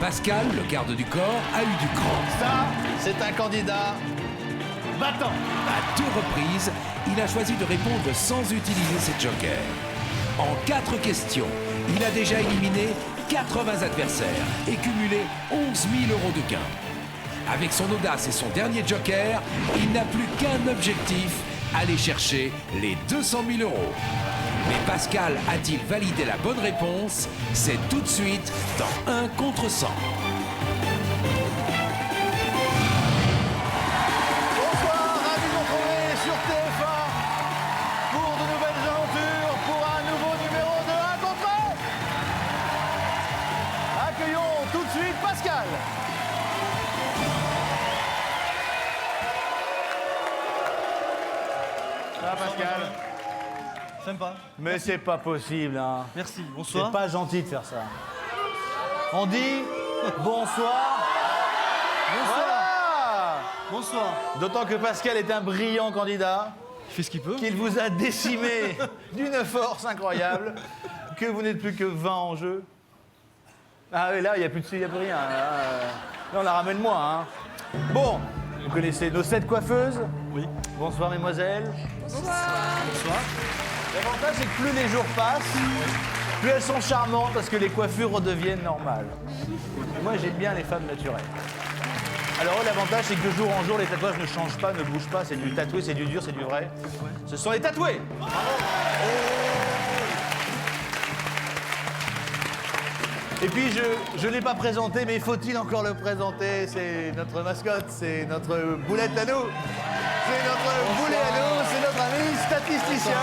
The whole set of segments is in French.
Pascal, le garde du corps, a eu du cran. Ça, c'est un candidat battant. À 2 reprises, il a choisi de répondre sans utiliser ses jokers. En 4 questions, il a déjà éliminé 80 adversaires et cumulé 11 000 € de gains. Avec son audace et son dernier joker, il n'a plus qu'un objectif, aller chercher les 200 000 €. Mais Pascal a-t-il validé la bonne réponse? C'est tout de suite dans 1 contre 100. Bonsoir, ravi de vous retrouver sur TF1 pour de nouvelles aventures, pour un nouveau numéro de 1 contre 1. Accueillons tout de suite Pascal. Ça va Pascal? Sympa. Mais c'est pas possible, hein. Merci, C'est bonsoir. pas gentil de faire ça. On dit bonsoir. Voilà. Bonsoir. D'autant que Pascal est un brillant candidat, Il fait ce qu'il peut. qu'il vous a décimé d'une force incroyable, que vous n'êtes plus que 20 en jeu. Ah oui, là, il n'y a plus rien. Là, on la ramène moins. Hein. Bon, vous connaissez nos 7 coiffeuses. Oui. Bonsoir, mesdemoiselles. Bonsoir. L'avantage, c'est que plus les jours passent, plus elles sont charmantes parce que les coiffures redeviennent normales. Et moi, j'aime bien les femmes naturelles. Alors, l'avantage, c'est que de jour en jour, les tatouages ne changent pas, ne bougent pas. C'est du tatoué, c'est du dur, c'est du vrai. Ce sont les tatoués. Bravo. Et puis, je ne l'ai pas présenté, mais faut-il encore le présenter? C'est notre mascotte, c'est notre boulette à nous. C'est notre boulet à nous, c'est notre ami statisticien.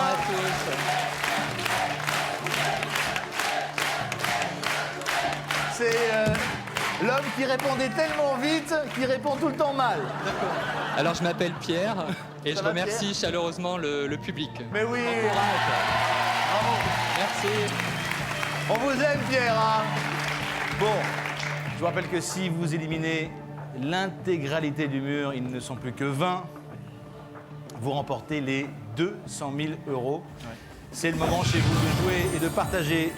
C'est l'homme qui répondait tellement vite qu'il répond tout le temps mal. Alors je m'appelle Pierre et Ça je va, remercie chaleureusement le public. Mais oui, Merci. on vous aime Pierre. Hein. Bon, je vous rappelle que si vous éliminez l'intégralité du mur, ils ne sont plus que 20. Vous remportez les 200 000 €. C'est le moment chez vous de jouer et de partager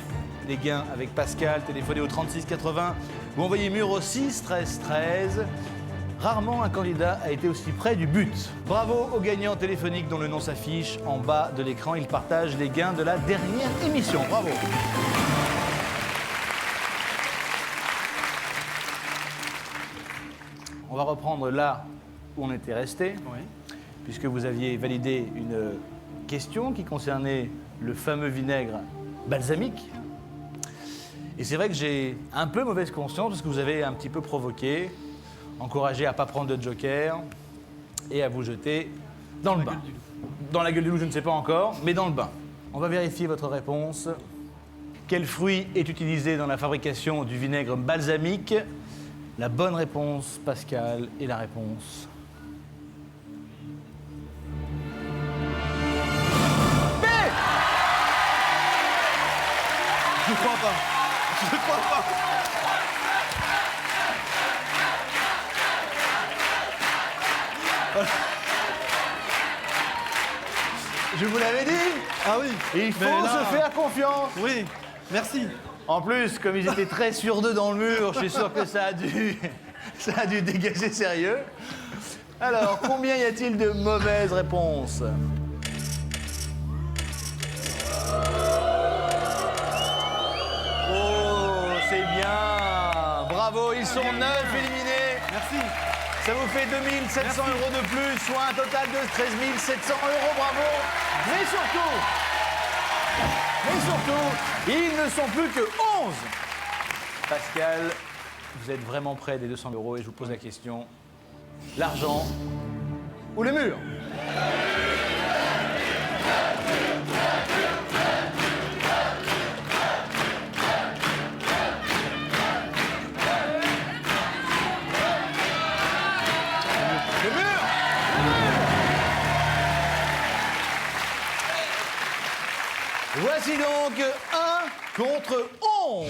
les gains avec Pascal. Téléphonez au 36 80 ou envoyez mur au 6 13 13. Rarement un candidat a été aussi près du but. Bravo aux gagnants téléphoniques dont le nom s'affiche en bas de l'écran. Ils partagent les gains de la dernière émission. Bravo. On va reprendre là où on était resté. Oui. Puisque vous aviez validé une question qui concernait le fameux vinaigre balsamique. Et c'est vrai que j'ai un peu mauvaise conscience parce que vous avez un petit peu provoqué, encouragé à ne pas prendre de joker et à vous jeter dans le bain. Dans la gueule du loup, je ne sais pas encore, mais dans le bain. On va vérifier votre réponse. Quel fruit est utilisé dans la fabrication du vinaigre balsamique? La bonne réponse, Pascal, et la réponse... Je crois pas. Je crois pas. Je vous l'avais dit. Ah oui. Il faut Mais là- se faire confiance. Oui, merci. En plus, comme ils étaient très sûrs d'eux dans le mur, je suis sûr que ça a dû dégager sérieux. Alors, combien y a-t-il de mauvaises réponses? Oh, c'est bien. Bravo, ils sont 9 éliminés. Merci. Ça vous fait 2 700 € de plus, soit un total de 13 700 €. Bravo. Mais surtout, ils ne sont plus que 11. Pascal, vous êtes vraiment près des 200 € et je vous pose la question. L'argent ou le mur? Le mur. Voici donc 1 contre 11.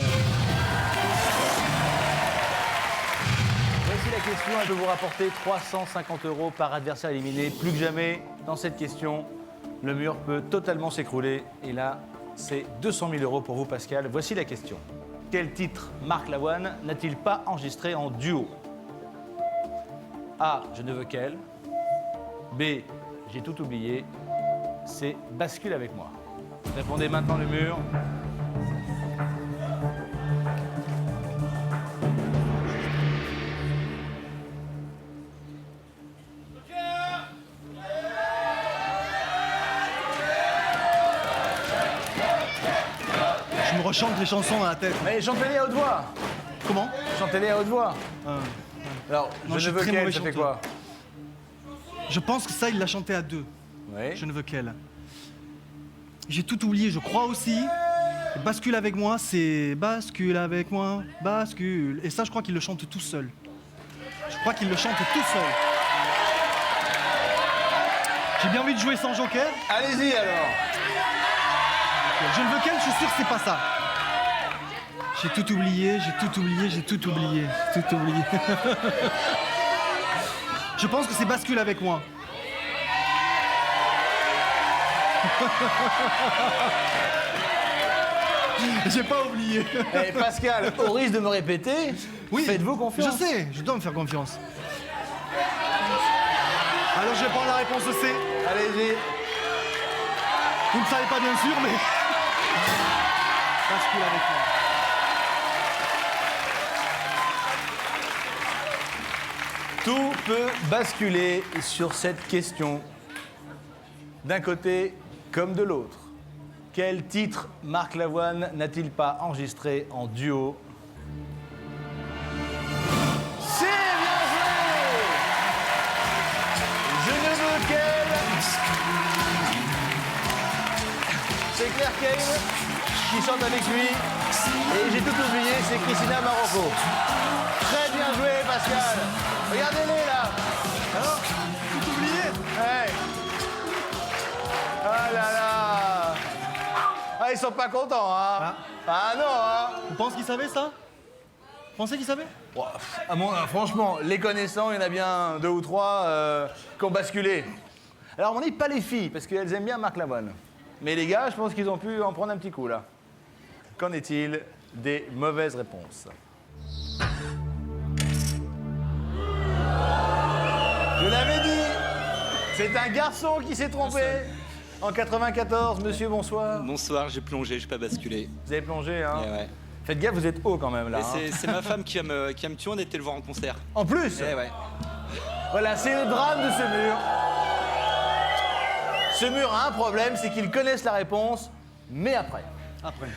Voici la question, elle peut vous rapporter 350 € par adversaire éliminé. Plus que jamais, dans cette question, le mur peut totalement s'écrouler. Et là, c'est 200 000 € pour vous, Pascal. Voici la question. Quel titre Marc Lavoine n'a-t-il pas enregistré en duo? A. Je ne veux qu'elle. B. J'ai tout oublié. C. Bascule avec moi. Répondez maintenant le mur. Je me rechante les chansons dans la tête. Mais chantez-les à haute voix. Comment? Chantez-les à haute voix. Alors, Non, je je ne suis veux très qu'elle, mauvais ça fait chanteur. quoi? Je pense que ça, il l'a chanté à deux. Oui. Je ne veux qu'elle. J'ai tout oublié, je crois aussi. Bascule avec moi, c'est bascule avec moi, bascule. Et ça, je crois qu'il le chante tout seul. Je crois qu'il le chante tout seul. J'ai bien envie de jouer sans joker. Allez-y alors. Je ne veux qu'elle, je suis sûr que c'est pas ça. J'ai tout oublié, j'ai tout oublié, j'ai tout oublié, j'ai tout oublié. Je pense que c'est bascule avec moi. J'ai pas oublié. Eh, Pascal, au risque de me répéter, faites-vous confiance. Je sais, je dois me faire confiance. Alors je vais prendre la réponse C. Allez-y. Vous ne savez pas bien sûr, mais... Bascule avec moi. Tout peut basculer sur cette question, d'un côté comme de l'autre. Quel titre Marc Lavoine n'a-t-il pas enregistré en duo? C'est bien joué! Je ne veux qu'elle. C'est Claire Kane qui chante avec lui. Et j'ai tout oublié, c'est Christina Marocco. Très bien joué, Pascal. Regardez-les là. Alors, tout oublié? Ouais. Ah là là. Ah, ils sont pas contents, hein. Ah non, hein. Vous pensez qu'il savait ça? Vous pensez qu'il savait? Franchement, les connaissants, il y en a bien 2 ou 3 qui ont basculé. Alors, on dit pas les filles, parce qu'elles aiment bien Marc Lavoine. Mais les gars, je pense qu'ils ont pu en prendre un petit coup, là. Qu'en est-il des mauvaises réponses? Je l'avais dit, c'est un garçon qui s'est trompé. En 94, monsieur, bonsoir. Bonsoir, j'ai plongé, j'ai pas basculé. Vous avez plongé, hein? Eh ouais. Faites gaffe, vous êtes haut quand même, là. Et Hein. c'est ma femme qui va me tuer, on était le voir en concert. En plus, Eh ouais. voilà, c'est le drame de ce mur. Ce mur a un problème, c'est qu'ils connaissent la réponse, mais après. Après.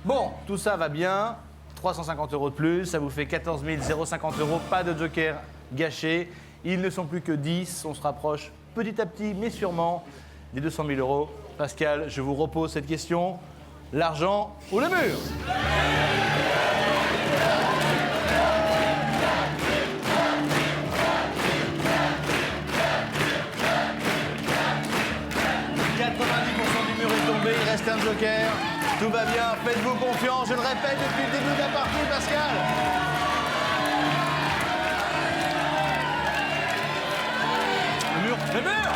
Bon, tout ça va bien. 350 € de plus, ça vous fait 14 050 €. Pas de joker gâché. Ils ne sont plus que 10. On se rapproche petit à petit, mais sûrement, des 200 000 €. Pascal, je vous repose cette question. L'argent ou le mur? Il reste un joker. Tout va bien, faites-vous confiance. Je le répète depuis le début de la partie, Pascal. Le mur. Le mur.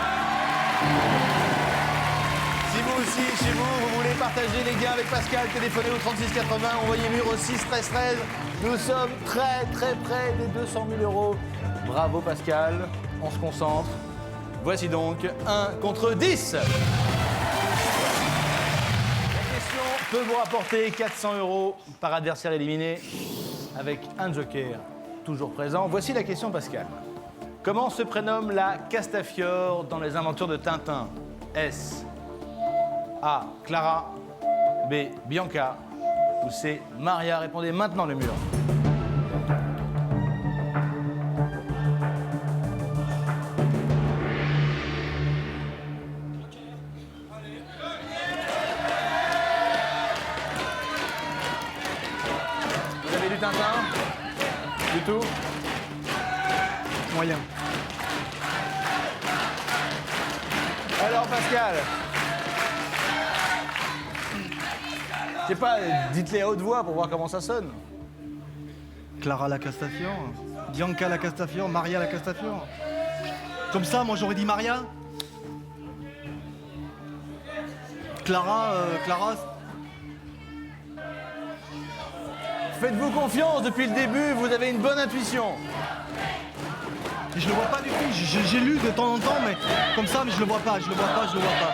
Si vous aussi, chez vous, vous voulez partager les gains avec Pascal, téléphonez au 36 80, envoyez mur au 6 13 13. Nous sommes très très près des 200 000 €. Bravo Pascal, on se concentre. Voici donc 1 contre 10. Peut vous rapporter 400 € par adversaire éliminé avec un joker toujours présent. Voici la question, Pascal. Comment se prénomme la Castafiore dans les aventures de Tintin? S. A. Clara. B. Bianca. Ou C. Maria. Répondez maintenant le mur. Tintin? Du tout? Moyen. Alors Pascal, je sais pas, dites-les à haute voix pour voir comment ça sonne. Clara la Castafiore, Bianca la Castafiore, Maria la Castafiore. Comme ça, moi j'aurais dit Maria. Clara. faites-vous confiance, depuis le début, vous avez une bonne intuition. Et je le vois pas du tout. J'ai lu de temps en temps, mais comme ça, mais je le vois pas, je le vois pas, je le vois pas.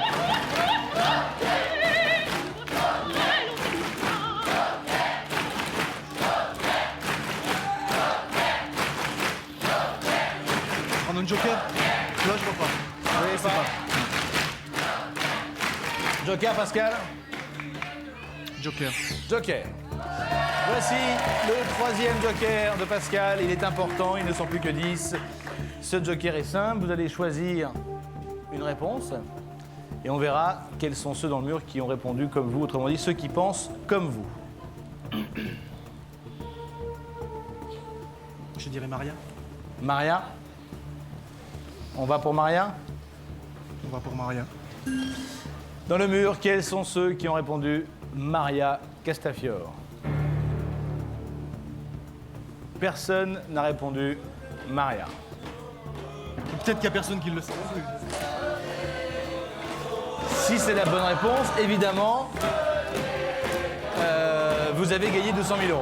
Prendre un joker? Là, je vois pas. Vous voyez pas. Joker, Pascal? Joker. Joker. Voici le troisième joker de Pascal. Il est important, ils ne sont plus que 10. Ce joker est simple, vous allez choisir une réponse et on verra quels sont ceux dans le mur qui ont répondu comme vous, autrement dit ceux qui pensent comme vous. Je dirais Maria. Maria? On va pour Maria? On va pour Maria. Dans le mur, quels sont ceux qui ont répondu Maria Castafiore? Personne n'a répondu Maria. Peut-être qu'il y a personne qui le sait. Si c'est la bonne réponse, évidemment, vous avez gagné 200 000 €.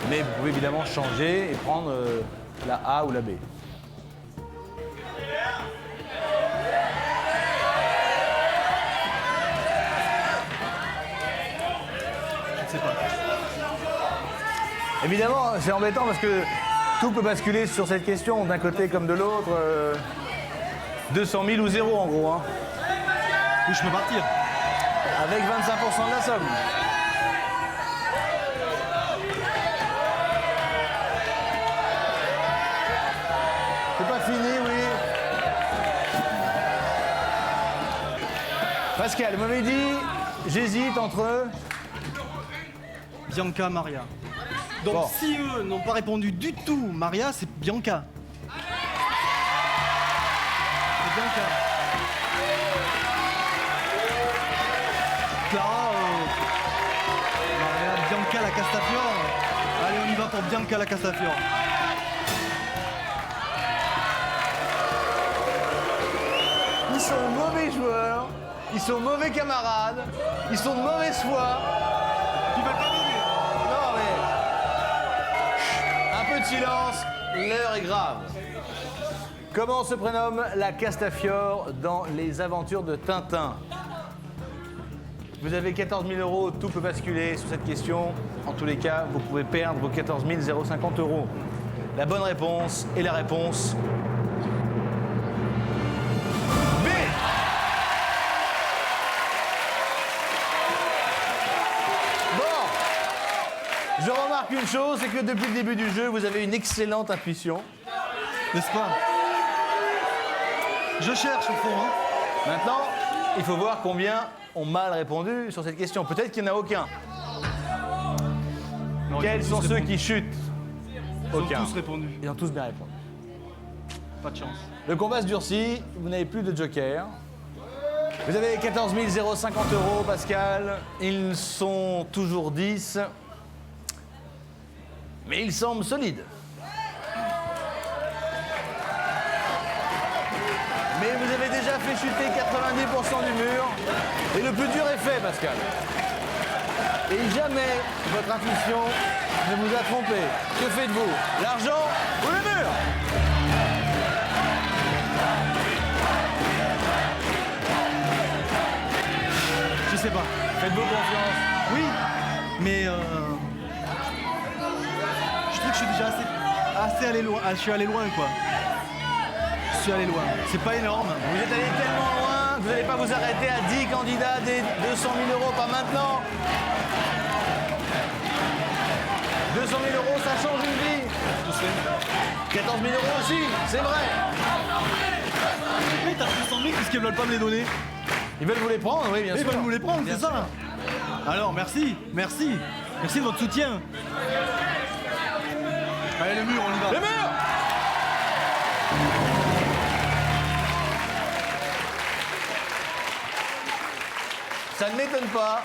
Mais vous pouvez évidemment changer et prendre la A ou la B. Je ne sais pas. Évidemment, c'est embêtant parce que tout peut basculer sur cette question, d'un côté comme de l'autre. 200 000 ou 0 en gros. Hein. Oui, je peux partir. Avec 25% de la somme. C'est pas fini, oui. Pascal, vous m'avez dit, j'hésite entre... Bianca, Maria. Donc Bon. si eux n'ont pas répondu du tout Maria, c'est Bianca. C'est Bianca. Clara, Maria, Bianca la Castafiore. Allez, on y va pour Bianca la Castafiore. Ils sont mauvais joueurs, ils sont mauvais camarades, ils sont de mauvaise foi. Tu vas pas m'aider. Non mais... Un peu de silence, l'heure est grave. Comment se prénomme la Castafiore dans les aventures de Tintin? Vous avez 14 000 €, tout peut basculer sur cette question. En tous les cas, vous pouvez perdre vos 14 050 €. La bonne réponse est la réponse B. Bon, je remarque une chose, c'est que depuis le début du jeu, vous avez une excellente intuition. N'est-ce pas? Je cherche au fond, hein. Maintenant, il faut voir combien ont mal répondu sur cette question. Peut-être qu'il n'y en a aucun. Non, Quels ils ont sont tous ceux répondu. qui chutent? Ils ont Aucun. tous répondu. Ils ont tous bien répondu. Pas de chance. Le combat se durcit, vous n'avez plus de joker. Vous avez 14 050 €, Pascal. Ils sont toujours 10. Mais ils semblent solides. Mais vous avez déjà fait chuter 90% du mur. Et le plus dur est fait, Pascal. Et jamais votre intuition ne vous a trompé. Que faites-vous? L'argent ou le mur? Je sais pas. Faites-vous confiance. Oui, mais je trouve que je suis déjà assez allé loin. Ah, je suis allé loin, quoi. Je suis allé loin. C'est pas énorme. Vous êtes allé tellement loin que vous n'allez pas vous arrêter à 10 candidats des 200 000 €, pas maintenant. 200 000 €, ça change une vie. Je sais. 14 000 € aussi, c'est vrai. Oui, t'as 200 000 puisqu'ils veulent pas me les donner. Ils veulent vous les prendre, oui, bien Ils sûr. veulent nous les prendre, Bien c'est ça. Alors, merci, merci. Merci de votre soutien. Allez, le mur, on y va. Le mur! Ça ne m'étonne pas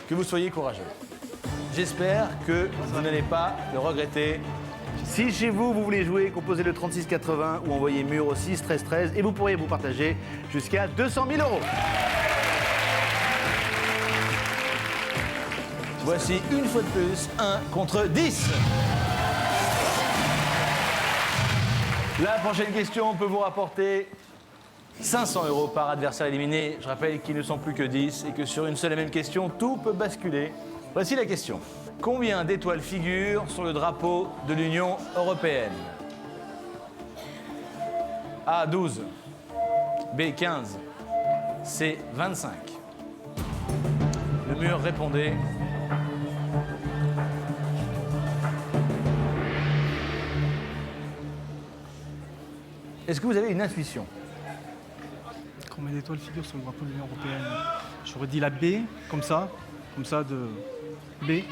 que vous soyez courageux. J'espère que vous n'allez pas le regretter. Si chez vous, vous voulez jouer, composez le 3680 ou envoyez mur au 6 13 13 et vous pourrez vous partager jusqu'à 200 000 €. Voici une fois de plus 1 contre 10. La prochaine question peut vous rapporter 500 € par adversaire éliminé. Je rappelle qu'ils ne sont plus que 10 et que sur une seule et même question, tout peut basculer. Voici la question. Combien d'étoiles figurent sur le drapeau de l'Union européenne? A, 12. B, 15. C, 25. Le mur, répondez. Est-ce que vous avez une intuition? Combien d'étoiles figurent sur le drapeau de l'Union européenne? J'aurais dit la B, comme ça de B. 12,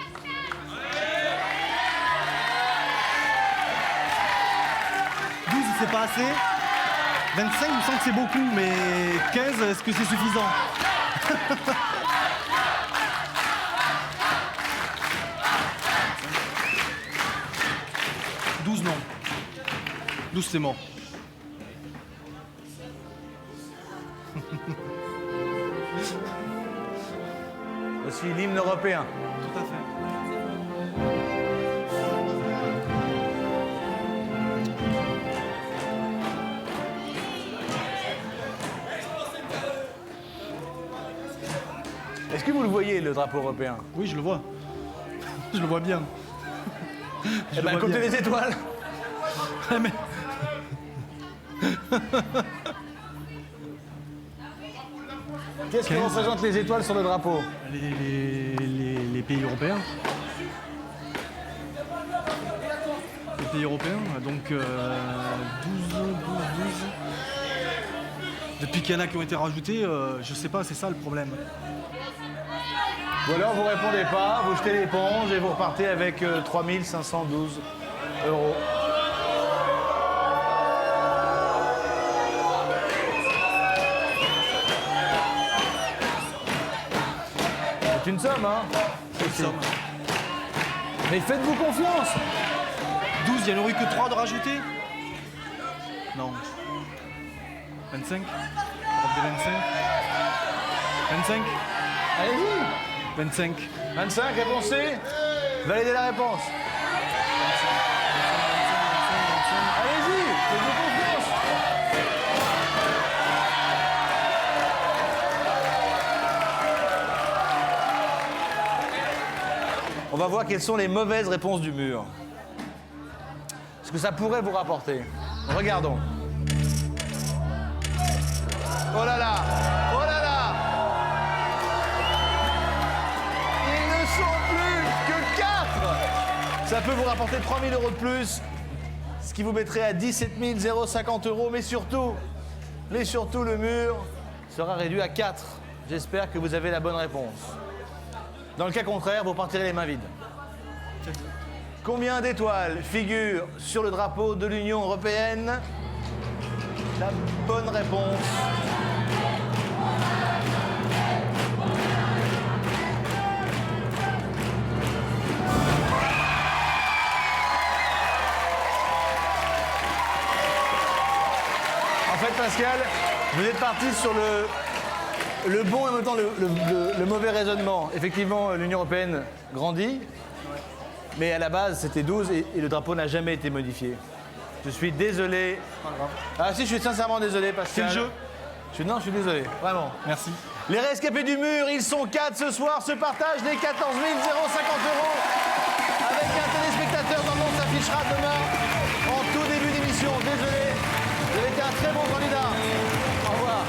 c'est pas assez. 25, il me semble que c'est beaucoup, mais 15, est-ce que c'est suffisant? « 12, non. 12, c'est mort. Voici l'hymne européen. Tout à fait. Est-ce que vous le voyez, le drapeau européen? Oui, je le vois. Je le vois bien. Eh ben, comptez les étoiles. Mais... Qu'est-ce que représentent les étoiles sur le drapeau? les pays européens. Les pays européens, donc 12. Depuis qu'il y en a qui ont été rajoutés, je sais pas, c'est ça le problème. Ou alors vous répondez pas, vous jetez l'éponge et vous repartez avec 3 512 €. C'est une somme, hein? C'est une somme. Mais faites-vous confiance! 12, il n'y en aurait que 3 de rajouter? Non. 25? Europe de 25? 25? Allez-y! 25. 25, réponse C. Validez la réponse. Allez-y, faites-vous confiance. On va voir quelles sont les mauvaises réponses du mur. Ce que ça pourrait vous rapporter. Regardons. Oh là là! Oh là là! Ils ne sont plus que 4! Ça peut vous rapporter 3 000 € de plus, ce qui vous mettrait à 17 050 €, mais surtout, le mur sera réduit à 4. J'espère que vous avez la bonne réponse. Dans le cas contraire, vous partirez les mains vides. Combien d'étoiles figurent sur le drapeau de l'Union européenne? La bonne réponse. En fait, Pascal, vous êtes parti sur le bon et en même temps le mauvais raisonnement. Effectivement, l'Union européenne grandit, mais à la base, c'était 12 et le drapeau n'a jamais été modifié. Je suis désolé. Ah si, je suis sincèrement désolé, Pascal. C'est le jeu. Non, je suis désolé, vraiment. Merci. Les rescapés du mur, ils sont 4 ce soir, se partagent les 14 050 €. Avec un téléspectateur dans le monde s'affichera demain en tout début d'émission. Désolé, vous avez été un très bon candidat. Au revoir.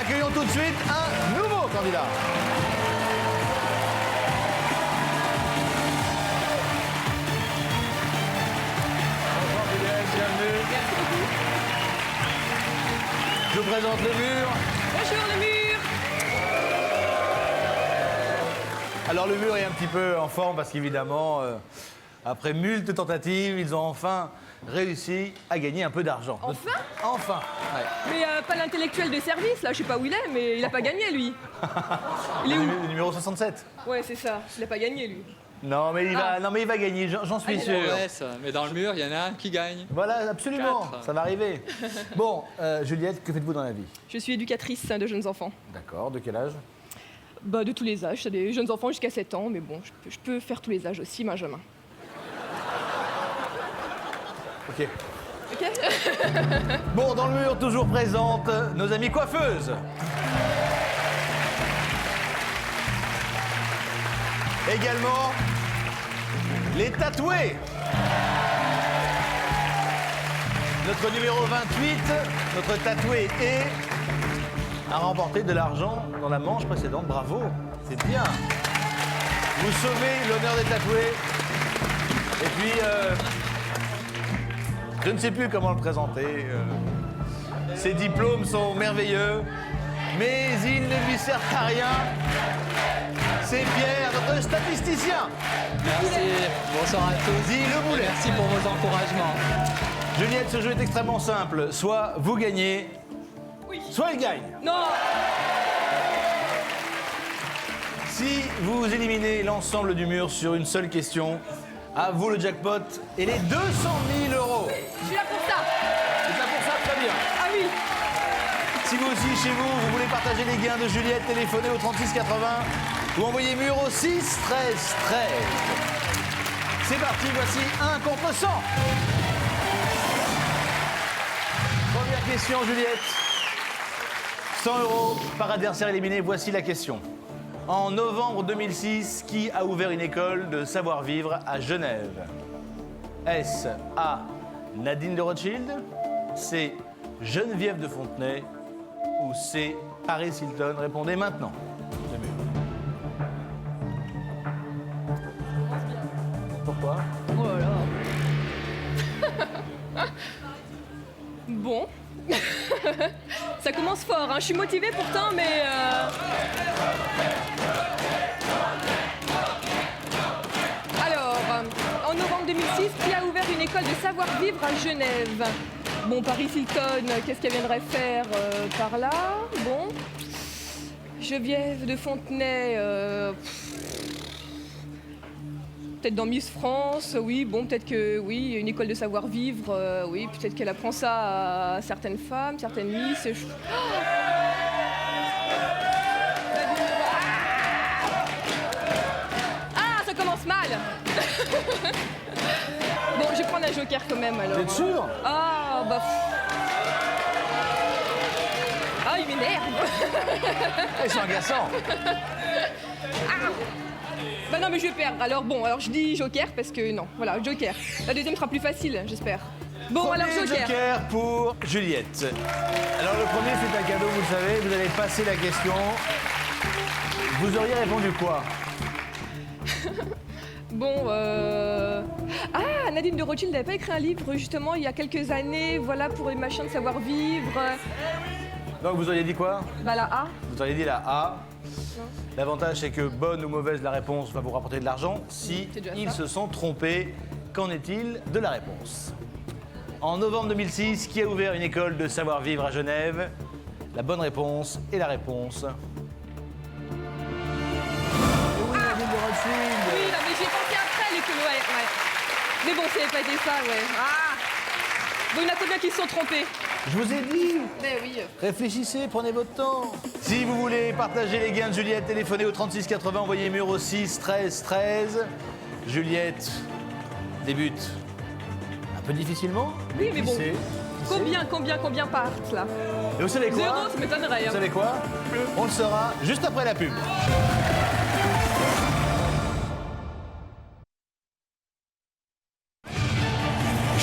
Accueillons tout de suite un nouveau candidat. Bonsoir Fidèle, bienvenue. Merci beaucoup. Je vous présente le mur. Bonjour le mur. Alors le mur est un petit peu en forme parce qu'évidemment, après multiples tentatives, ils ont enfin réussi à gagner un peu d'argent. Enfin? Enfin, ouais. Mais pas l'intellectuel de service, là, je sais pas où il est, mais il a pas gagné, lui. Il est où? Le numéro 67. Ouais, c'est ça, il a pas gagné, lui. Non mais il va gagner, j'en suis sûr. Ouais, ça. Mais dans le mur, il y en a un qui gagne. Voilà, absolument, 4. ça va arriver. Bon, Juliette, que faites-vous dans la vie? Je suis éducatrice de jeunes enfants. D'accord, de quel âge? Bah, de tous les âges. T'as des jeunes enfants jusqu'à 7 ans, mais bon, je peux faire tous les âges aussi, Benjamin. Ok. Ok. Bon, dans le mur, toujours présente, nos amies coiffeuses. Également, les tatoués. Notre numéro 28, notre tatoué a remporté de l'argent dans la manche précédente. Bravo, c'est bien. Vous sauvez l'honneur des tatoués. Et puis, je ne sais plus comment le présenter. Ses diplômes sont merveilleux, mais ils ne lui servent à rien. C'est Pierre, notre statisticien. Merci, bonsoir à tous. Dis le boulet. Merci pour vos encouragements. Juliette, ce jeu est extrêmement simple. Soit vous gagnez, soit elle gagne. Non. Si vous éliminez l'ensemble du mur sur une seule question, à vous le jackpot et les 200 000 euros. Je suis là pour ça. C'est là pour ça, très bien. Ah oui. Si vous aussi, chez vous, vous voulez partager les gains de Juliette, téléphonez au 3680 ou envoyez mur au 6 13 13. C'est parti, voici 1 contre 100. Première question, Juliette. 100 euros par adversaire éliminé, voici la question. En novembre 2006, qui a ouvert une école de savoir-vivre à Genève? Est-ce A. Nadine de Rothschild, C. Geneviève de Fontenay ou C. Paris Hilton? Répondez maintenant. Pourquoi? Oh là là. Bon. Ça commence fort, hein. Je suis motivée pourtant, mais... Alors, en novembre 2006, qui a ouvert une école de savoir-vivre à Genève? Bon, Paris Hilton, qu'est-ce qu'elle viendrait faire par là? Bon. Geneviève de Fontenay... Peut-être dans Miss France, oui, bon, peut-être que, oui, une école de savoir-vivre, oui, peut-être qu'elle apprend ça à certaines femmes, certaines Miss. Ah, ça commence mal. Bon, je vais prendre un joker quand même, alors. Vous êtes sûr? Ah, bah... Ah, il m'énerve. Ils sont agaçants. Bah non mais je vais perdre, alors bon, alors je dis joker parce que non, voilà, joker. La deuxième sera plus facile, j'espère. Bon, alors Premier joker. pour Juliette. Alors le premier c'est un cadeau, vous le savez, vous allez passer la question. Vous auriez répondu quoi? Bon, Ah, Nadine de Rothschild n'avait pas écrit un livre justement il y a quelques années, voilà, pour les machins de savoir-vivre. Donc vous auriez dit quoi? Bah la A. Vous auriez dit la A. L'avantage, c'est que bonne ou mauvaise la réponse va vous rapporter de l'argent. Si C'est déjà ils ça. se sont trompés, qu'en est-il de la réponse? En novembre 2006, qui a ouvert une école de savoir-vivre à Genève? La bonne réponse est la réponse. Oui, Nadine de Rothschild. Oui, non, mais j'y ai pensé après l'école, ouais. Mais bon, ça n'avait pas été ça, ouais. Ah. Bon, il y en a combien qui se sont trompés? Je vous ai dit. Mais oui. Réfléchissez, prenez votre temps. Si vous voulez partager les gains de Juliette, téléphonez au 3680, envoyez mur au 6 13 13. Juliette débute un peu difficilement. Oui, mais qui bon. sait? Combien partent, là? Et vous savez quoi? 0, ça m'étonnerait. Vous Hein. savez quoi? On le saura juste après la pub.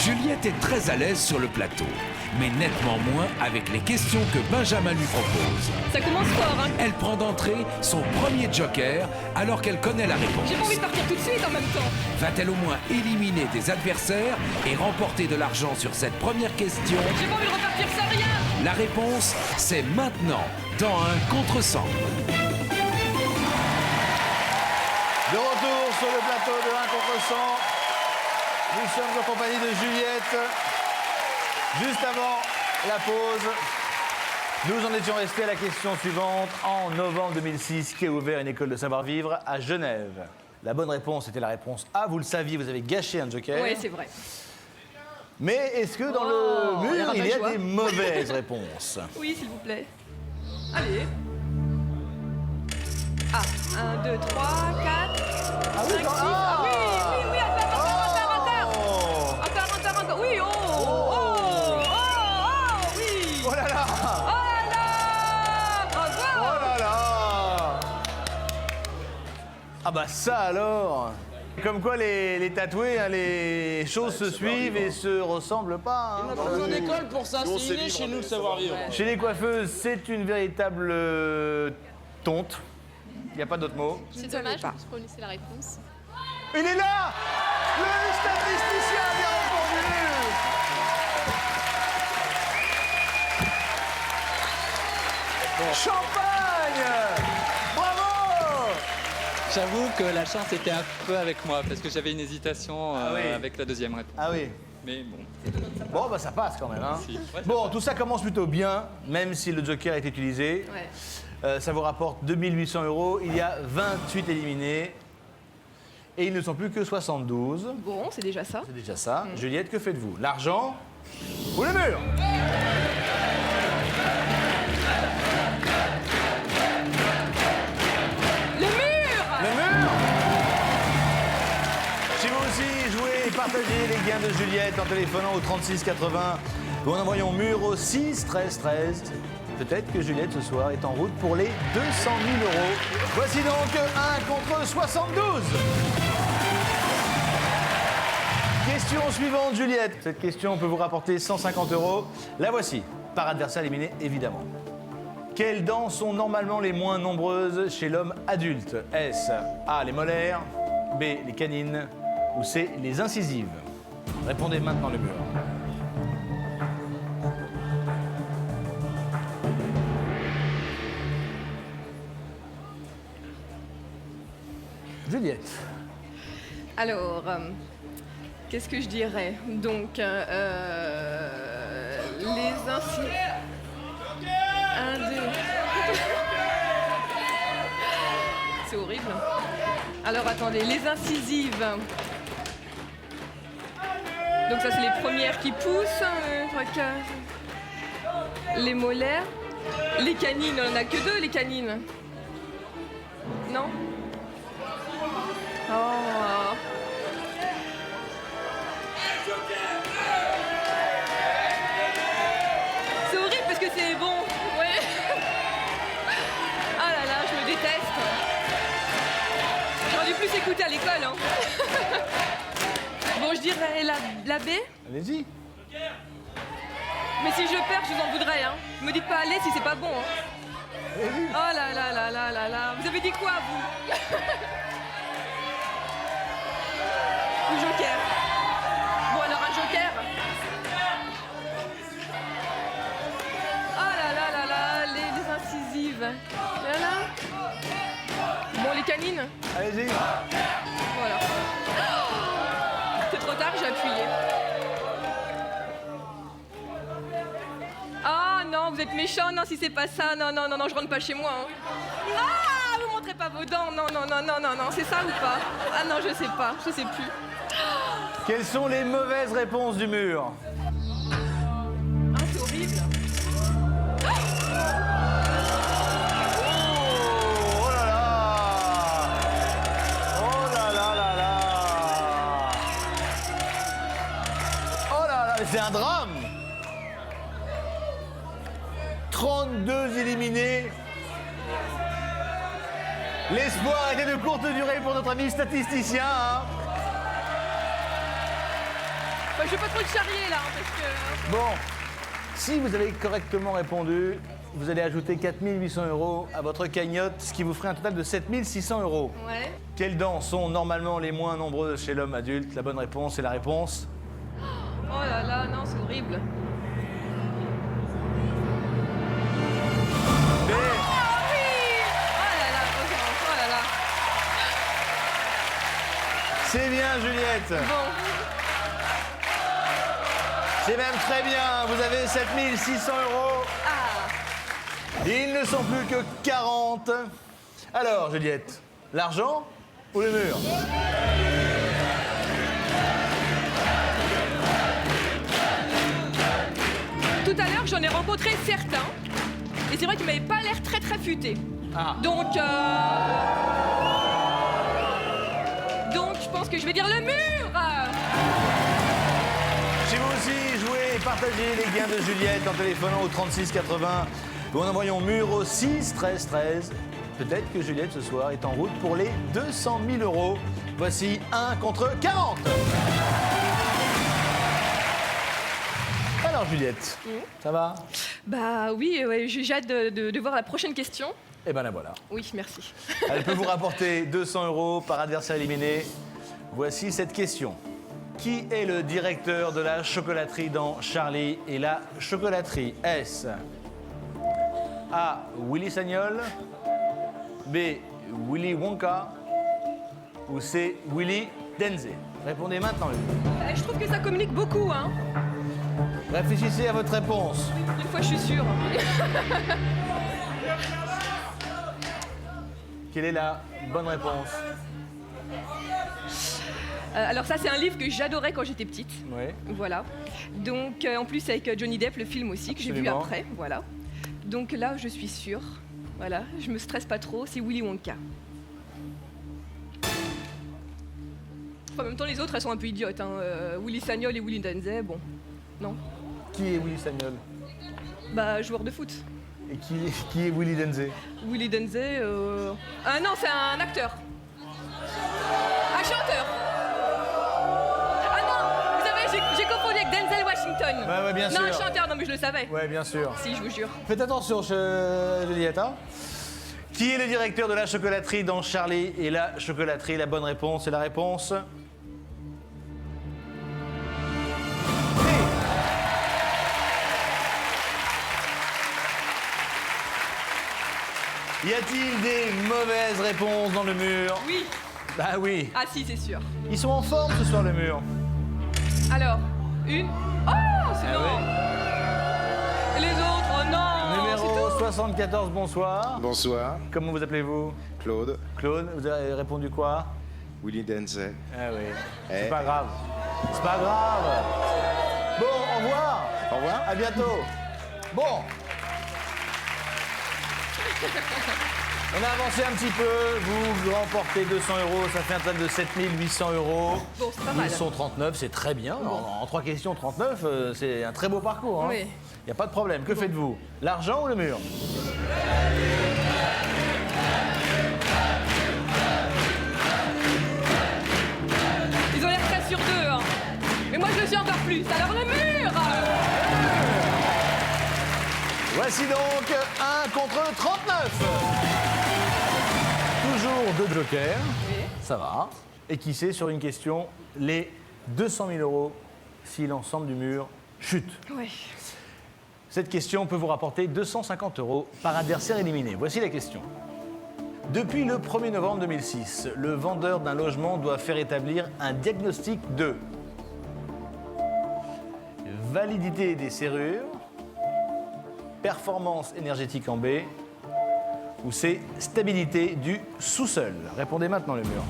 Juliette est très à l'aise sur le plateau, mais nettement moins avec les questions que Benjamin lui propose. Ça commence fort, hein. Elle prend d'entrée son premier joker alors qu'elle connaît la réponse. J'ai pas envie de partir tout de suite en même temps. Va-t-elle au moins éliminer des adversaires et remporter de l'argent sur cette première question? J'ai pas envie de repartir sans rien. La réponse, c'est maintenant, dans un contre 100. De retour sur le plateau de 1 contre 100. Nous sommes en compagnie de Juliette. Juste avant la pause, nous en étions restés à la question suivante. En novembre 2006, qui a ouvert une école de savoir-vivre à Genève? La bonne réponse était la réponse A. Vous le saviez, vous avez gâché un joker. Oui, c'est vrai. Mais est-ce que dans Oh, le mur, il y a rabat-joie. des mauvaises réponses? Oui, s'il vous plaît. Allez. Ah. 1, 2, 3, 4, 5, 6. ah. Ah oui, attends. Encore. Oui, oui. Oh là là! Bravo. Oh là là! Ah bah ça alors! Comme quoi les tatoués, hein, les choses se suivent et se ressemblent pas. Hein. On est école pour ça, c'est inné chez nous le savoir-vivre. Chez les coiffeuses, c'est une véritable tonte. Il n'y a pas d'autre mot. C'est dommage, je connaissais la réponse. Il est là! Le statisticien a bien répondu! Champagne! Bravo! J'avoue que la chance était un peu avec moi parce que j'avais une hésitation Ah oui. avec la deuxième réponse. Ah oui. Mais bon. Bon, bah ça passe quand même. Hein. Si. Ouais, ça Bon, tout ça commence plutôt bien, même si le joker est utilisé. Ouais. Ça vous rapporte 2800 €. Il y a 28 éliminés. Et ils ne sont plus que 72. Bon, c'est déjà ça. C'est déjà ça. Juliette, que faites-vous? L'argent ou le mur? Le mur. Le mur! Si vous aussi jouez et partagez les gains de Juliette en téléphonant au 36 80 ou en envoyant mur au 6 13 13, peut-être que Juliette ce soir est en route pour les 200 000 €. Voici donc 1 contre 72. Question suivante, Juliette. Cette question peut vous rapporter 150 €. La voici, par adversaire éliminé évidemment. Quelles dents sont normalement les moins nombreuses chez l'homme adulte? Est-ce A, les molaires, B, les canines ou C, les incisives? Répondez maintenant le mur. Juliette. Alors, qu'est-ce que je dirais? Donc, les incisives. 1, 2. C'est horrible. Alors, attendez, les incisives. Donc, ça, c'est les premières qui poussent. Les molaires. Les canines, on en a que 2, les canines. Non? Oh. C'est horrible parce que c'est bon. Ouais. Ah là là, je me déteste. J'aurais dû plus écouter à l'école. Hein. Bon, je dirais la B. Allez-y. Mais si je perds, je vous en voudrais. Hein. Me dites pas aller si c'est pas bon. Hein. Oh là là là là là là. Vous avez dit quoi, vous? Le joker. Bon, alors un joker. Oh là là là là, les incisives. Là là. Bon, les canines. Allez-y. Voilà. C'est trop tard, j'ai appuyé. Ah non, vous êtes méchant, non, si c'est pas ça, non, non, non, non, je rentre pas chez moi. Hein. Ah, vous montrez pas vos dents, non, non, non, non, non, non, c'est ça ou pas? Ah non, je sais pas, je sais plus. Quelles sont les mauvaises réponses du mur? Ah, c'est horrible. Oh là là! Oh là là là là! Oh là là, c'est un drame! 32 éliminés. L'espoir était de courte durée pour notre ami statisticien. Hein. Bah, je vais pas trop te charrier là, hein, parce que... Bon, si vous avez correctement répondu, vous allez ajouter 4 800 € à votre cagnotte, ce qui vous ferait un total de 7 600 €. Ouais. Quelles dents sont normalement les moins nombreuses chez l'homme adulte? La bonne réponse est la réponse. Oh là là, non, c'est horrible. B. Ah oui! Oh là là, oh là là. C'est bien, Juliette. Bon, C'est même très bien. Vous avez 7 600 €. ah, Ils ne sont plus que 40. Alors, Juliette, l'argent ou le mur? tout à l'heure, j'en ai rencontré certains. Et c'est vrai qu'ils m'avaient pas l'air très très futés. Donc, je pense que je vais dire le mur. Si vous aussi jouez et partagez les gains de Juliette en téléphonant au 36 80 ou en envoyant mur au 6 13 13, peut-être que Juliette ce soir est en route pour les 200 000 euros. Voici 1 contre 40. Alors Juliette, ça va? Bah oui, ouais, j'ai hâte de voir la prochaine question. Eh ben la voilà. Oui, merci. Elle peut vous rapporter 200 euros par adversaire éliminé. Voici cette question. Qui est le directeur de la chocolaterie dans Charlie et la chocolaterie? Est-ce A. Willy Sagnol, B. Willy Wonka ou C. Willy Denze? Répondez maintenant. Je trouve que ça communique beaucoup, hein. Réfléchissez à votre réponse. Une fois, je suis sûre. Quelle est la bonne réponse? Alors ça, c'est un livre que j'adorais quand j'étais petite. Oui. Voilà. Donc, en plus, avec Johnny Depp, le film aussi, que j'ai vu Absolument. après. Voilà. Donc là, je suis sûre. Voilà, je me stresse pas trop, c'est Willy Wonka. Enfin, en même temps, les autres, elles sont un peu idiotes. Hein. Willy Sagnol et Willy Denze, bon. Non. Qui est Willy Sagnol? Bah, joueur de foot. Et qui est Willy Denze? Willy Denze, Ah non, c'est un acteur. Un chanteur. Ah non, vous savez, j'ai confondu avec Denzel Washington. Ouais, bien non, sûr. un chanteur, non mais je le savais. Ouais, bien sûr. Si, je vous jure. Faites attention, Juliette. Hein. Qui est le directeur de la chocolaterie dans Charlie et la chocolaterie? La bonne réponse est la réponse. B. Y a-t-il des mauvaises réponses dans le mur? Oui. Bah oui. Ah si, c'est sûr. Ils sont en forme ce soir, le mur. Alors, une. Oh, c'est Ah non. Les autres, oh non. Numéro 74, bonsoir. Bonsoir, Comment vous appelez-vous? Claude, Claude, vous avez répondu quoi? Willy Denze. Ah oui. Eh. C'est pas grave. C'est pas grave. Bon, au revoir. Au revoir. À bientôt. Bon. On a avancé un petit peu. Vous remportez 200 euros. Ça fait un total de 7 800 euros. Bon, c'est pas mal. Ils sont 39, c'est très bien. En 3 questions, 39, c'est un très beau parcours. Hein. Oui. Il n'y a pas de problème. Que faites-vous? L'argent ou le mur? Ils ont l'air très sur deux, hein. Mais moi, je le suis encore plus. Alors, le mur. Voici donc 1 contre 39. Toujours 2 jokers. Ça va. Et qui sait, sur une question, les 200 000 euros si l'ensemble du mur chute. Ouais. Cette question peut vous rapporter 250 euros par adversaire éliminé. Voici la question. Depuis le 1er novembre 2006, le vendeur d'un logement doit faire établir un diagnostic de validité des serrures, performance énergétique en B ou C, stabilité du sous-sol. Répondez maintenant, le mur.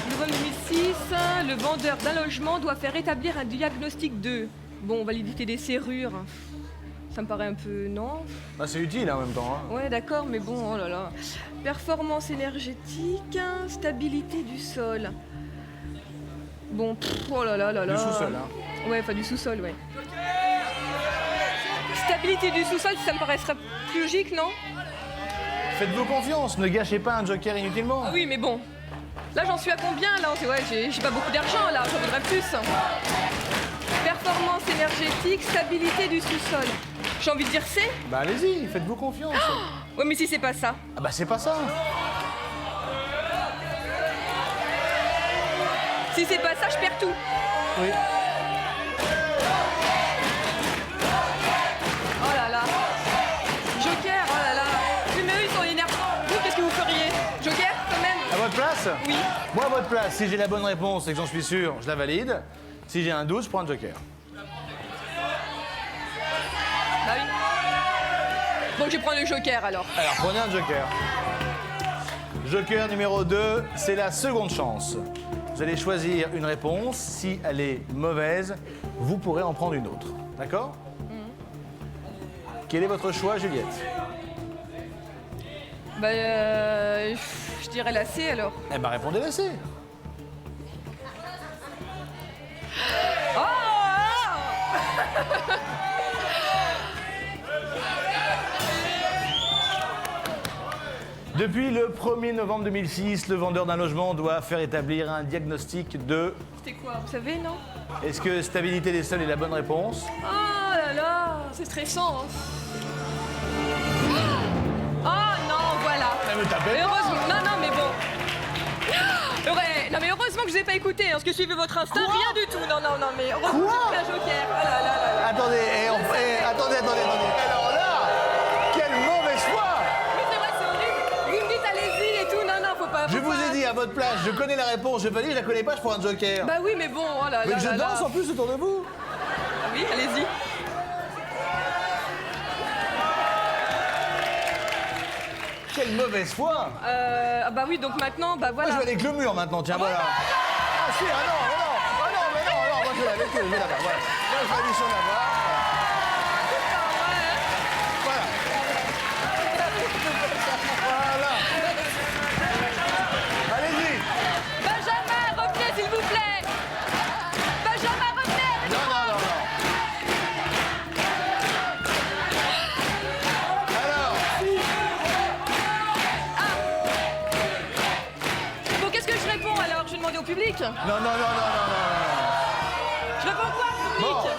Novembre 2006, le vendeur d'un logement doit faire établir un diagnostic de... Bon, validité des serrures. Ça me paraît un peu... Non. Bah, c'est utile en même temps. Hein. Ouais, d'accord, mais bon, oh là là. Performance énergétique, stabilité du sol. Bon, oh là là là là. Du sous-sol. Hein. Ouais, enfin du sous-sol, ouais. Stabilité du sous-sol, ça me paraîtrait plus logique, non? Faites-vous confiance, ne gâchez pas un joker inutilement. Ah oui, mais bon. Là, j'en suis à combien, là? Ouais, j'ai pas beaucoup d'argent, là. J'en voudrais plus. Performance énergétique, stabilité du sous-sol. J'ai envie de dire C. Bah allez-y, faites-vous confiance. Ouais, mais si c'est pas ça. Ah bah c'est pas ça. Si c'est pas ça, je perds tout. Oui. Oh là là. Joker, oh là là. Oui, mais eux, ils sont énervés. Vous, qu'est-ce que vous feriez? Joker, quand même? À votre place? Oui. Moi, à votre place, si j'ai la bonne réponse et que j'en suis sûr, je la valide. Si j'ai un doute, je prends un joker. Bah oui. Bon, je vais prendre le joker alors. Alors, prenez un joker. Joker numéro 2, c'est la seconde chance. Vous allez choisir une réponse. Si elle est mauvaise, vous pourrez en prendre une autre. D'accord? Quel est votre choix, Juliette? Bah, je dirais la C alors. Eh ben, répondez la C. Oh Depuis le 1er novembre 2006, le vendeur d'un logement doit faire établir un diagnostic de... C'était quoi, vous savez, non? Est-ce que stabilité des sols est la bonne réponse? Oh là là, c'est stressant. Hein. Oh non, voilà. Ah, mais tapez Mais pas. heureusement, non, mais bon. Ouais, non, mais heureusement que je n'ai pas écouté, hein, parce que suivez votre instinct, Quoi? rien du tout. Non, mais heureusement Quoi? que j'ai pris un joker. Oh là là là là. Attendez, attendez. Alors là, quelle mauvaise foi! Mais c'est vrai, c'est horrible. Vous me dites allez-y et tout. Non, faut pas. Je faut vous pas. ai dit à votre place, je connais la réponse, je valide, je la connais pas, je prends un joker. Bah oui, mais bon, oh là Mais là je là danse là. en plus autour de vous. Oui, allez-y. Quelle mauvaise foi! Ah bah oui, donc maintenant, bah Moi, je voilà. vais avec le mur maintenant, tiens, voilà. Ah si, ah non, moi je vais avec je vais là-bas, voilà. Moi, je vais aller sur là-bas. Voilà. Voilà. Allez-y. Benjamin, revenez s'il vous plaît. Benjamin, revenez. Non. Alors, Bon, qu'est-ce que je réponds alors? Je vais demander au public. non. Je réponds quoi au public? Bon.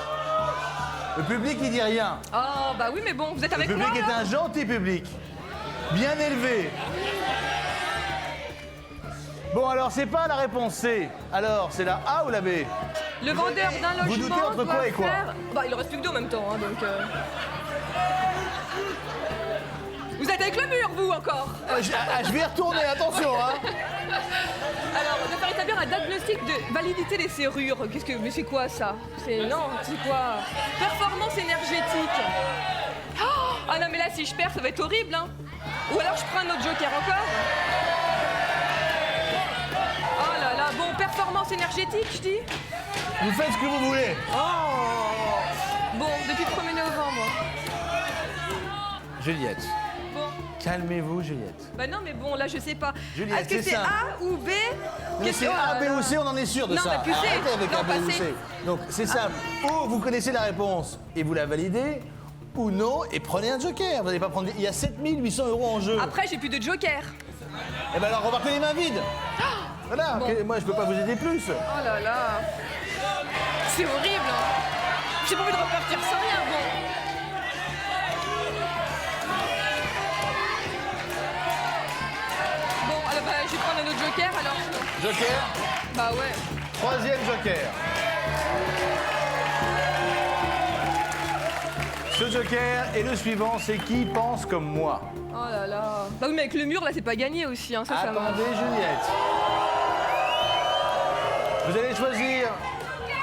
Le public, il dit rien. Oh bah oui, mais bon, vous êtes Le avec public moi est là? un gentil public. Bien élevé. Bon, alors, c'est pas la réponse C. Alors, c'est la A ou la B? Le vendeur d'un Vous logement doutez entre quoi doit et quoi? faire... Bah il en reste plus que deux en même temps, hein, donc... Vous êtes avec le mur, vous, encore. Je vais y retourner, attention, hein. Alors, de faire établir un diagnostic de validité des serrures. Qu'est-ce que... Mais c'est quoi, ça? Non, c'est quoi? Performance énergétique. Oh ah non, mais là, si je perds, ça va être horrible, hein. Ou alors, je prends un autre joker encore. Oh là là, bon, performance énergétique, je dis. Vous faites ce que vous voulez. Oh. Bon, depuis le 1er novembre. Juliette, Bon. calmez-vous, Juliette. Bah non, mais bon, là, je sais pas. Juliette, Est-ce que c'est c'est simple. A ou B? Mais Qu'est-ce c'est que- oh A, là B là. ou C, on en est sûr de Non, ça. mais plus C. Arrêtez avec Non, A, B pas ou C. C. Donc, c'est simple. Ou vous connaissez la réponse et vous la validez, ou non, et prenez un joker. Vous n'allez pas prendre... Il y a 7 800 € en jeu. Après, j'ai plus de joker. Eh ben alors, remarquez les mains vides. Voilà, Bon. moi, je peux pas vous aider plus. Oh là là. C'est horrible. Hein. J'ai pas envie de repartir sans rien, bon. Bon, alors bah, je vais prendre un autre joker alors. Joker, Bah ouais. troisième joker. Ce joker et le suivant, c'est qui pense comme moi. Oh là là. Bah oui, mais avec le mur là, c'est pas gagné aussi, hein. Ça m'a- Attendez, Juliette. Vous allez choisir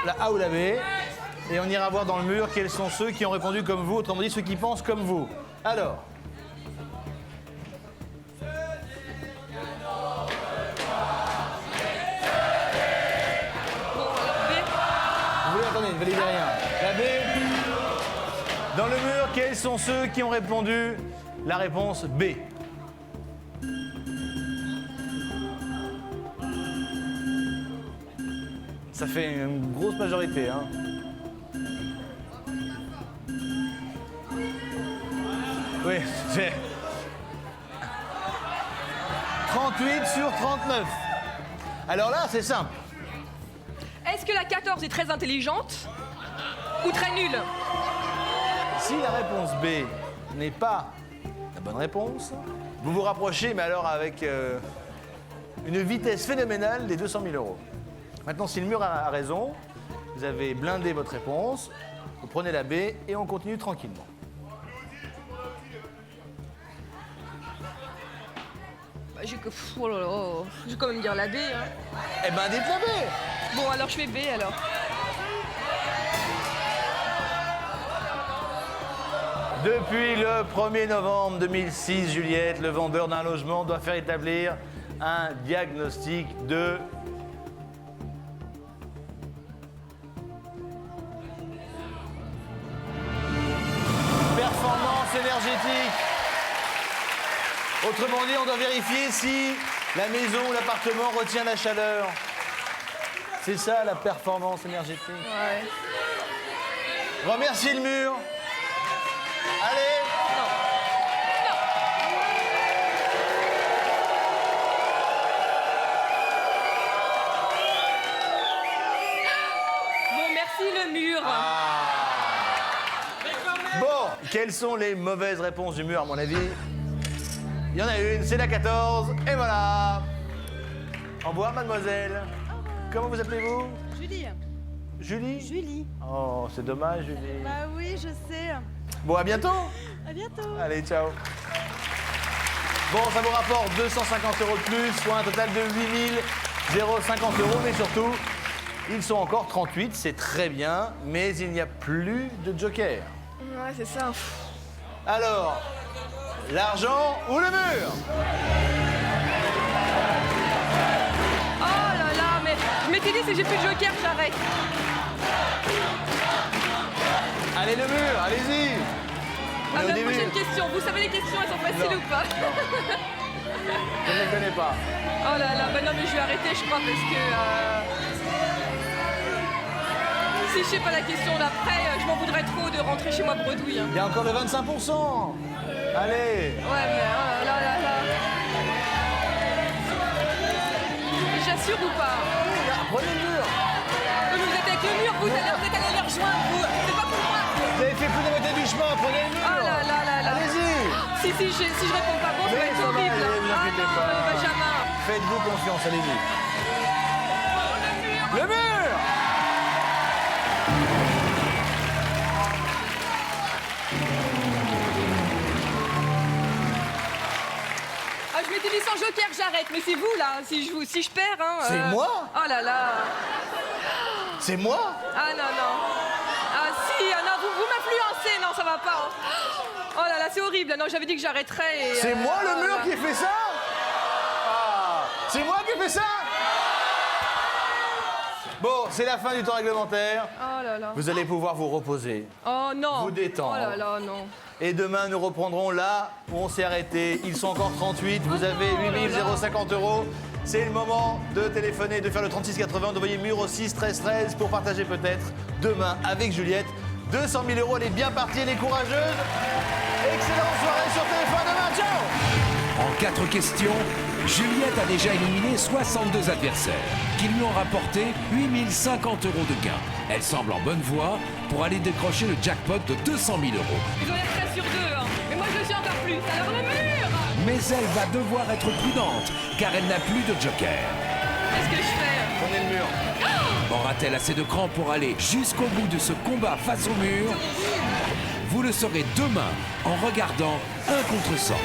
la A ou la B, et on ira voir dans le mur quels sont ceux qui ont répondu comme vous, autrement dit ceux qui pensent comme vous. Alors. Bon, alors B. Vous voulez, attendez, ne validez rien. La B. Dans le mur, quels sont ceux qui ont répondu la réponse B? Ça fait une grosse majorité, hein. Oui, c'est 38 sur 39. Alors là, c'est simple. Est-ce que la 14 est très intelligente ou très nulle? Si la réponse B n'est pas la bonne réponse, vous vous rapprochez, mais alors avec une vitesse phénoménale des 200 000 €. Maintenant, si le mur a raison, vous avez blindé votre réponse, vous prenez la B et on continue tranquillement. Bah, oh là là. Je vais quand même dire la B, hein. Eh ben, dites la B. Bon, alors je fais B alors. Depuis le 1er novembre 2006, Juliette, le vendeur d'un logement doit faire établir un diagnostic de... performance énergétique. Autrement dit, on doit vérifier si la maison ou l'appartement retient la chaleur. C'est ça la performance énergétique. Ouais. Remerciez le mur. Allez. Bon, merci le mur. Bon, quelles sont les mauvaises réponses du mur, à mon avis? Il y en a une, c'est la 14, et voilà. Au revoir, mademoiselle. Comment vous appelez-vous? Julie. Julie? Julie. Oh, c'est dommage, Julie. Bah oui, je sais. Bon, à bientôt. À bientôt. Allez, ciao. Bon, ça vous rapporte 250 € de plus, soit un total de 8050 €, mais surtout, ils sont encore 38, c'est très bien, mais il n'y a plus de joker. Ouais, c'est ça. Alors, l'argent ou le mur? Oh là là, mais je m'étais dit si j'ai plus de joker, j'arrête. Allez, le mur, allez-y. On est au La début. prochaine question. Vous savez les questions, elles sont faciles ou pas? Je ne les connais pas. Oh là là, bah non mais je vais arrêter je crois parce que si je sais pas la question d'après, je m'en voudrais trop de rentrer chez moi bredouille. Hein. Il y a encore le 25%. Allez. Ouais mais oh là là là. J'assure ou pas? Prenez le mur. Vous êtes avec le mur, vous êtes allés les rejoindre, vous. C'est pas pour moi. Vous avez fait plus de la moitié du chemin, prenez le mur. Oh là là là là. Allez-y. Si je réponds pas bon, ça va Mais être ça va horrible. aller, vous inquiétez non, pas. Benjamin. Faites-vous confiance, allez-y. Le mur. Ah, je m'étais dit sans joker, j'arrête. Mais c'est vous là, si je perds. Hein, C'est moi? Oh là là. C'est moi? Ah non, non. Ah si, non, vous m'influencez, non, ça va pas. Hein. Oh là là, c'est horrible. Non, j'avais dit que j'arrêterais. Et, C'est moi le oh mur là. qui ai fait ça? Ah, c'est moi qui ai fait ça? Bon, c'est la fin du temps réglementaire. Oh là là. Vous allez pouvoir vous reposer. Oh non. Vous détendre. Oh là là, non. Et demain, nous reprendrons là où on s'est arrêté. Ils sont encore 38. Vous avez 8050 €. C'est le moment de téléphoner, de faire le 3680, d'envoyer mur au 6 13 13 pour partager peut-être demain avec Juliette. 200 000 €, elle est bien partie, elle est courageuse. Excellente soirée sur téléphone demain. Ciao! En 4 questions, Juliette a déjà éliminé 62 adversaires qui lui ont rapporté 8050 € de gains. Elle semble en bonne voie pour aller décrocher le jackpot de 200 000 €. Ils ont l'air très sur deux, hein. Mais moi, je le suis encore plus. Alors le mur. Mais elle va devoir être prudente car elle n'a plus de joker. Qu'est-ce que je fais? Prenez le mur. Aura-t-elle assez de cran pour aller jusqu'au bout de ce combat face au mur? Vous le saurez demain en regardant 1 contre 100.